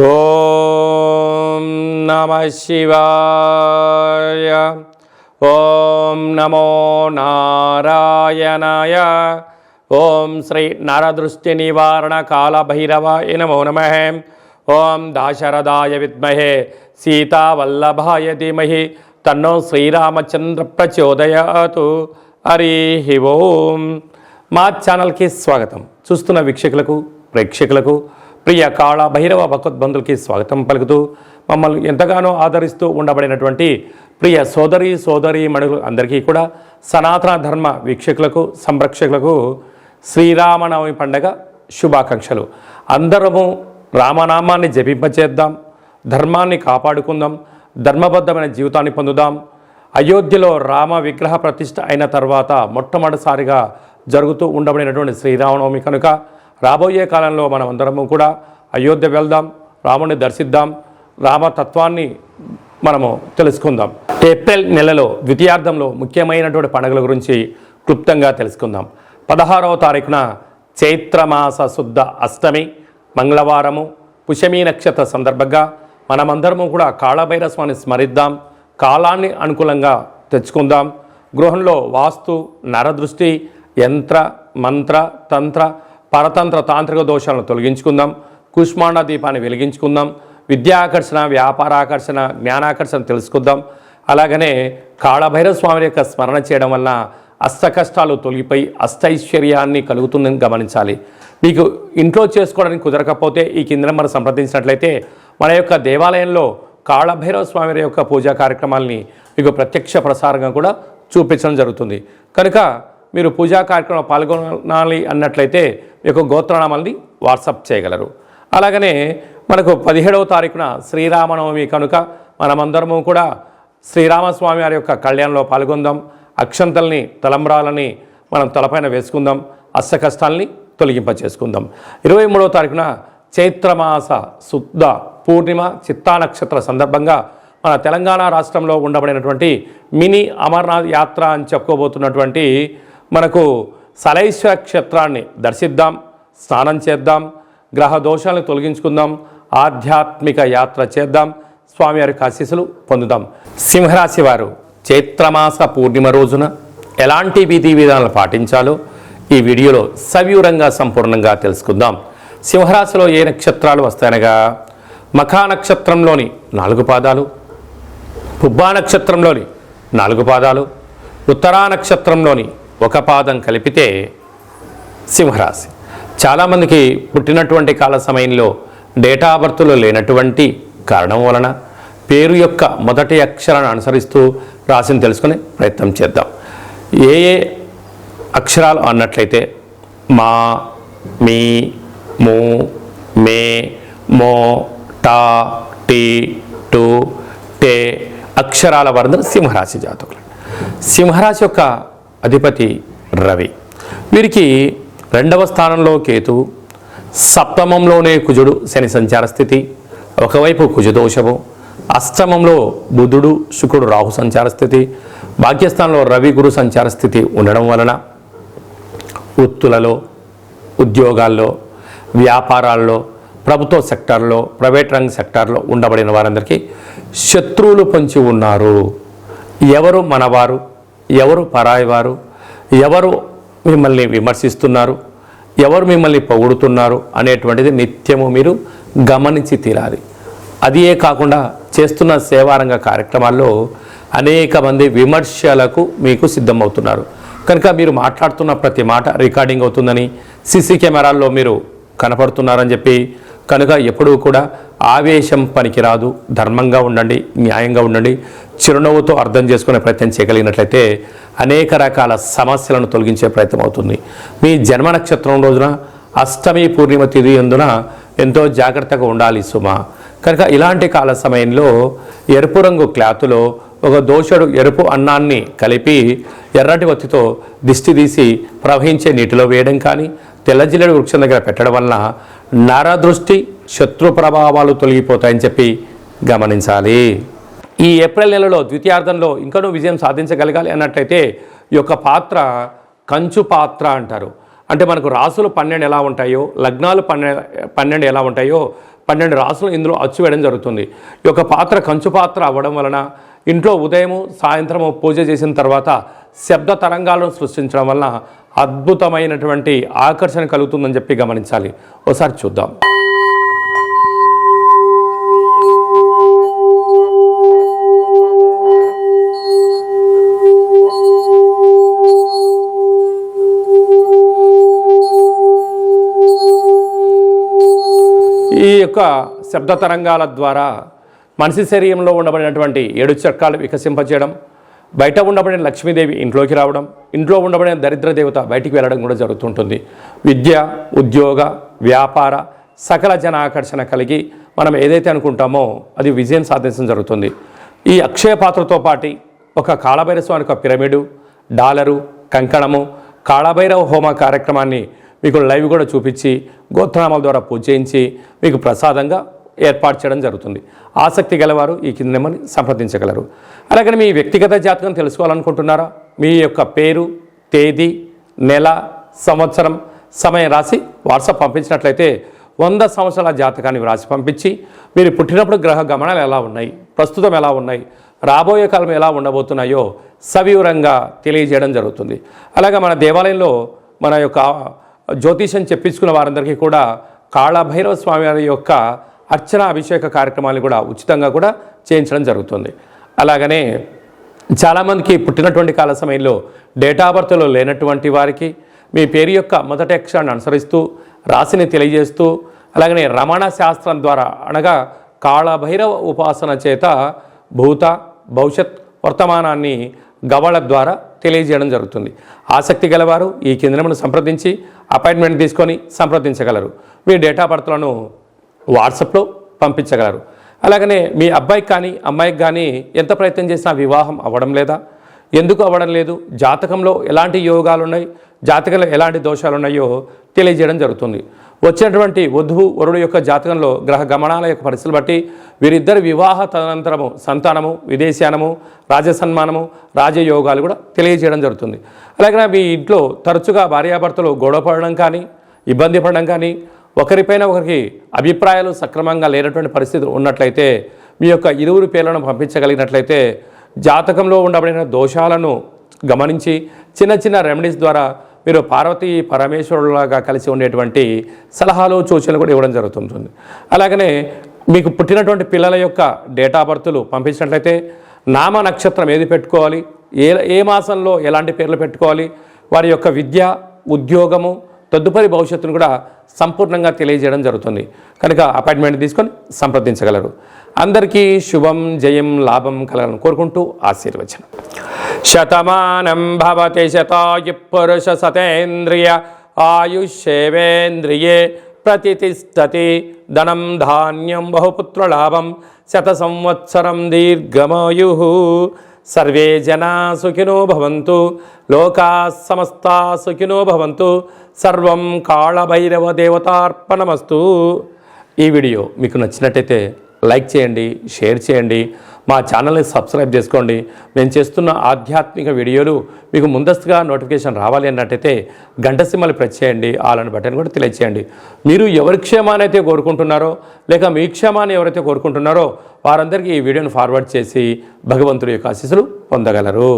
ఓం నమః శివాయ. ఓం నమో నారాయణాయ. ఓం శ్రీ నరదృష్టి నివారణ కాళభైరవాయ నమో నమః. ఓం దాశరథాయ విద్మహే సీతావల్లభాయ ధీమహి తన్నో శ్రీరామచంద్ర ప్రచోదయాతు. హరి ఓం. మా ఛానల్కి స్వాగతం. చూస్తున్న వీక్షకులకు ప్రేక్షకులకు ప్రియ కాళ భైరవ భగవద్బంధులకి స్వాగతం పలుకుతూ మమ్మల్ని ఎంతగానో ఆదరిస్తూ ఉండబడినటువంటి ప్రియ సోదరీ మణులు అందరికీ కూడా సనాతన ధర్మ వీక్షకులకు సంరక్షకులకు శ్రీరామనవమి పండగ శుభాకాంక్షలు. అందరము రామనామాన్ని జపింపచేద్దాం, ధర్మాన్ని కాపాడుకుందాం, ధర్మబద్ధమైన జీవితాన్ని పొందుదాం. అయోధ్యలో రామ విగ్రహ ప్రతిష్ఠ అయిన తర్వాత మొట్టమొదటిసారిగా జరుగుతూ ఉండబడినటువంటి శ్రీరామనవమి కనుక రాబోయే కాలంలో మనం అందరము కూడా అయోధ్య వెళ్దాం, రాముని దర్శిద్దాం, రామతత్వాన్ని మనము తెలుసుకుందాం. ఏప్రిల్ నెలలో ద్వితీయార్థంలో ముఖ్యమైనటువంటి పండుగల గురించి క్లుప్తంగా తెలుసుకుందాం. 16వ తారీఖున చైత్రమాస శుద్ధ అష్టమి మంగళవారము పుష్యమీ నక్షత్ర సందర్భంగా మనమందరము కూడా కాళభైరవ స్వామిని స్మరిద్దాం, కాలాన్ని అనుకూలంగా తెచ్చుకుందాం. గృహంలో వాస్తు నరదృష్టి యంత్ర మంత్ర తంత్ర పరతంత్ర తాంత్రిక దోషాలను తొలగించుకుందాం. కుష్మాండ దీపాన్ని వెలిగించుకుందాం. విద్యాకర్షణ, వ్యాపారాకర్షణ, జ్ఞానాకర్షణ తెలుసుకుందాం. అలాగనే కాళభైరవ స్వామి యొక్క స్మరణ చేయడం వలన అష్ట కష్టాలు తొలగిపోయి అష్టైశ్వర్యాన్ని కలుగుతుందని గమనించాలి. మీకు ఇంట్లో చేసుకోవడానికి కుదరకపోతే ఈ కింద మనం సంప్రదించినట్లయితే మన యొక్క దేవాలయంలో కాళభైరవ స్వామి యొక్క పూజా కార్యక్రమాలని మీకు ప్రత్యక్ష ప్రసారంగా కూడా చూపించడం జరుగుతుంది. కనుక మీరు పూజా కార్యక్రమంలో పాల్గొనాలి అన్నట్లయితే మీకు గోత్రనామాలని వాట్సాప్ చేయగలరు. అలాగనే మనకు 17వ తారీఖున శ్రీరామనవమి కనుక మనమందరము కూడా శ్రీరామస్వామి వారి యొక్క కళ్యాణంలో పాల్గొందాం. అక్షంతల్ని తలంబ్రాలని మనం తలపైన వేసుకుందాం, అష్ట కష్టాలని తొలగింపచేసుకుందాం. 23వ తారీఖున చైత్రమాస శుద్ధ పూర్ణిమ చిత్తా నక్షత్ర సందర్భంగా మన తెలంగాణ రాష్ట్రంలో ఉండబడినటువంటి మినీ అమర్నాథ్ యాత్ర అని చెప్పుకోబోతున్నటువంటి మనకు సలైశ్వర క్షేత్రాన్ని దర్శిద్దాం, స్నానం చేద్దాం, గ్రహ దోషాలను తొలగించుకుందాం, ఆధ్యాత్మిక యాత్ర చేద్దాం, స్వామివారి ఆశీస్సులు పొందుదాం. సింహరాశి వారు చైత్రమాస పూర్ణిమ రోజున ఎలాంటి విధి విధానాలు పాటించాలో ఈ వీడియోలో సవివరంగా సంపూర్ణంగా తెలుసుకుందాం. సింహరాశిలో ఏ నక్షత్రాలు వస్తాయనగా మఖా నక్షత్రంలోని 4 పాదాలు, పుబ్బా నక్షత్రంలోని 4 పాదాలు, ఉత్తరా నక్షత్రంలోని 1 పాదం కలిపితే సింహరాశి. చాలామందికి పుట్టినటువంటి కాల సమయంలో డేటా ఆఫ్ బర్త్లో లేనటువంటి కారణం వలన పేరు యొక్క మొదటి అక్షరాన్ని అనుసరిస్తూ రాశిని తెలుసుకునే ప్రయత్నం చేద్దాం. ఏ అక్షరాలు అన్నట్లయితే మా, మీ, ము, మే, మో, టా, టీ, టు, టే అక్షరాల వర్ధన సింహరాశి జాతకులు. సింహరాశి యొక్క అధిపతి రవి. వీరికి 2వ స్థానంలో కేతువు, సప్తమంలోనే కుజుడు శని సంచార స్థితి, ఒకవైపు కుజదోషము, అష్టమంలో బుధుడు శుక్రుడు రాహు సంచార స్థితి, భాగ్యస్థానంలో రవి గురు సంచార స్థితి ఉండడం వలన వృత్తులలో, ఉద్యోగాల్లో, వ్యాపారాల్లో, ప్రభుత్వ సెక్టార్లో, ప్రైవేట్ రంగ సెక్టార్లో ఉండబడిన వారందరికీ శత్రువులు పొంచి ఉన్నారు. ఎవరు మనవారు, ఎవరు పరాయివారు, ఎవరు మిమ్మల్ని విమర్శిస్తున్నారు, ఎవరు మిమ్మల్ని పొగుడుతున్నారు అనేటువంటిది నిత్యము మీరు గమనించి తీరాలి. అదియే కాకుండా చేస్తున్న సేవారంగ కార్యక్రమాల్లో అనేక మంది విమర్శలకు మీకు సిద్ధమవుతున్నారు. కనుక మీరు మాట్లాడుతున్న ప్రతి మాట రికార్డింగ్ అవుతుందని, సీసీ కెమెరాల్లో మీరు కనపడుతున్నారని చెప్పి కనుక ఎప్పుడూ కూడా ఆవేశం పనికిరాదు. ధర్మంగా ఉండండి, న్యాయంగా ఉండండి, చిరునవ్వుతో అర్థం చేసుకునే ప్రయత్నం చేయగలిగినట్లయితే అనేక రకాల సమస్యలను తొలగించే ప్రయత్నం అవుతుంది. మీ జన్మ నక్షత్రం రోజున అష్టమి పూర్ణిమ తిథి అందున ఎంతో జాగ్రత్తగా ఉండాలి సుమా. కనుక ఇలాంటి కాల సమయంలో ఎరుపు రంగు క్లాతులో ఒక దోషుడు ఎరుపు అన్నాన్ని కలిపి ఎర్రటి ఒత్తితో దిష్టి తీసి ప్రవహించే నీటిలో వేయడం కానీ, తెల్లజిల్లెడు వృక్షం దగ్గర పెట్టడం వలన నరదృష్టి శత్రు ప్రభావాలు తొలగిపోతాయని చెప్పి గమనించాలి. ఈ ఏప్రిల్ నెలలో ద్వితీయార్థంలో ఇంకనూ విజయం సాధించగలగాలి అన్నట్లయితే ఈ యొక్క పాత్ర కంచు పాత్ర అంటారు. అంటే మనకు రాసులు 12 ఎలా ఉంటాయో, లగ్నాలు 12 ఎలా ఉంటాయో 12 రాసులు ఇందులో అచ్చు వేయడం జరుగుతుంది. ఈ యొక్క పాత్ర కంచు పాత్ర అవ్వడం వలన ఇంట్లో ఉదయము సాయంత్రము పూజ చేసిన తర్వాత శబ్ద తరంగాలను సృష్టించడం వలన అద్భుతమైనటువంటి ఆకర్షణ కలుగుతుందని చెప్పి గమనించాలి. ఒకసారి చూద్దాం. ఈ యొక్క శబ్ద తరంగాల ద్వారా మనిషి శరీరంలో ఉండబడినటువంటి 7 చక్రాలు వికసింపజేయడం, బయట ఉండబడిన లక్ష్మీదేవి ఇంట్లోకి రావడం, ఇంట్లో ఉండబడిన దరిద్ర దేవత బయటికి వెళ్ళడం కూడా జరుగుతుంటుంది. విద్య, ఉద్యోగ, వ్యాపార సకల జన ఆకర్షణ కలిగి మనం ఏదైతే అనుకుంటామో అది విజయం సాధించడం జరుగుతుంది. ఈ అక్షయ పాత్రతో పాటు ఒక కాళభైరవ స్వామికి ఒక పిరమిడు, డాలరు, కంకణము, కాళభైరవ హోమ కార్యక్రమాన్ని మీకు లైవ్ కూడా చూపించి గోత్రనామాల ద్వారా పూజ చేయించి మీకు ప్రసాదంగా ఏర్పాటు చేయడం జరుగుతుంది. ఆసక్తి గలవారు ఈ కింద నెంబర్ని సంప్రదించగలరు. అలాగే మీ వ్యక్తిగత జాతకం తెలుసుకోవాలనుకుంటున్నారా? మీ యొక్క పేరు, తేదీ, నెల, సంవత్సరం, సమయం రాసి వాట్సాప్ పంపించినట్లయితే 100 సంవత్సరాల జాతకాన్ని వ్రాసి పంపించి మీరు పుట్టినప్పుడు గ్రహ గమనాలు ఎలా ఉన్నాయి, ప్రస్తుతం ఎలా ఉన్నాయి, రాబోయే కాలం ఎలా ఉండబోతున్నాయో సవివరంగా తెలియజేయడం జరుగుతుంది. అలాగే మన దేవాలయంలో మన యొక్క జ్యోతిషం చెప్పించుకున్న వారందరికీ కూడా కాళభైరవ స్వామి వారి యొక్క అర్చన అభిషేక కార్యక్రమాలు కూడా ఉచితంగా కూడా చేయించడం జరుగుతుంది. అలాగనే చాలామందికి పుట్టినటువంటి కాల సమయంలో డేట్ ఆఫ్ బర్త్లో లేనటువంటి వారికి మీ పేరు యొక్క మొదటి అక్షరాన్ని అనుసరిస్తూ రాశిని తెలియజేస్తూ అలాగనే రమణ శాస్త్రం ద్వారా అనగా కాళభైరవ ఉపాసన చేత భూత భవిష్యత్ వర్తమానాన్ని గవళ ద్వారా తెలియజేయడం జరుగుతుంది. ఆసక్తి గలవారు ఈ కింద నెంబర్ను సంప్రదించి అపాయింట్మెంట్ తీసుకొని సంప్రదించగలరు. మీ డేట్ ఆఫ్ బర్త్లను వాట్సాప్లో పంపించగలరు. అలాగనే మీ అబ్బాయికి కానీ అమ్మాయికి కానీ ఎంత ప్రయత్నం చేసినా వివాహం అవ్వడం లేదా, ఎందుకు అవ్వడం లేదు, జాతకంలో ఎలాంటి యోగాలు ఉన్నాయి, జాతకంలో ఎలాంటి దోషాలు ఉన్నాయో తెలియజేయడం జరుగుతుంది. వచ్చినటువంటి వధువు వరుడు యొక్క జాతకంలో గ్రహ గమనాల యొక్క పరిస్థితులు బట్టి వీరిద్దరి వివాహ తదనంతరము సంతానము, విదేశానము, రాజసన్మానము, రాజయోగాలు కూడా తెలియజేయడం జరుగుతుంది. అలాగే మీ ఇంట్లో తరచుగా భార్యాభర్తలు గొడవ పడడం కానీ ఇబ్బంది పడడం కానీ ఒకరిపైన ఒకరికి అభిప్రాయాలు సక్రమంగా లేనటువంటి పరిస్థితులు ఉన్నట్లయితే మీ యొక్క ఇరువురు పేర్లను పంపించగలిగినట్లయితే జాతకంలో ఉండబడిన దోషాలను గమనించి చిన్న చిన్న రెమెడీస్ ద్వారా మీరు పార్వతీ పరమేశ్వరులాగా కలిసి ఉండేటువంటి సలహాలు సూచనలు కూడా ఇవ్వడం జరుగుతుంటుంది. అలాగనే మీకు పుట్టినటువంటి పిల్లల యొక్క డేట్ ఆఫ్ బర్త్లు పంపించినట్లయితే నామ నక్షత్రం ఏది పెట్టుకోవాలి, ఏ మాసంలో ఎలాంటి పేర్లు పెట్టుకోవాలి, వారి యొక్క విద్య, ఉద్యోగము, తదుపరి భవిష్యత్తును కూడా సంపూర్ణంగా తెలియజేయడం జరుగుతుంది. కనుక అపాయింట్మెంట్ తీసుకొని సంప్రదించగలరు. అందరికీ శుభం, జయం, లాభం కలగాలని కోరుకుంటూ ఆశీర్వచనం. శతమానం భవతి శతాయు పురుష సతేంద్రియ ఆయుష్యేవేంద్రియే ప్రతిష్టతి ధనం ధాన్యం బహుపుత్రలాభం శత సంవత్సరం దీర్ఘమాయు. సర్వే జనా సుఖినో భవంతు, లోకా సమస్తా సుఖినో భవంతు. సర్వం కాళభైరవ దేవతార్పణమస్తు. ఈ వీడియో మీకు నచ్చినట్టయితే లైక్ చేయండి, షేర్ చేయండి, మా ఛానల్ని సబ్స్క్రైబ్ చేసుకోండి. మేము చేస్తున్న ఆధ్యాత్మిక వీడియోలు మీకు ముందస్తుగా నోటిఫికేషన్ రావాలి అన్నట్టయితే గంట సింబల్ ప్రెస్ చేయండి, ఆల్ అని బటన్ కూడా తెలియచేయండి. మీరు ఎవరి క్షేమాన్ని అయితే కోరుకుంటున్నారో లేక మీ క్షేమాన్ని ఎవరైతే కోరుకుంటున్నారో వారందరికీ ఈ వీడియోను ఫార్వర్డ్ చేసి భగవంతుడి యొక్క ఆశీస్సులు పొందగలరు.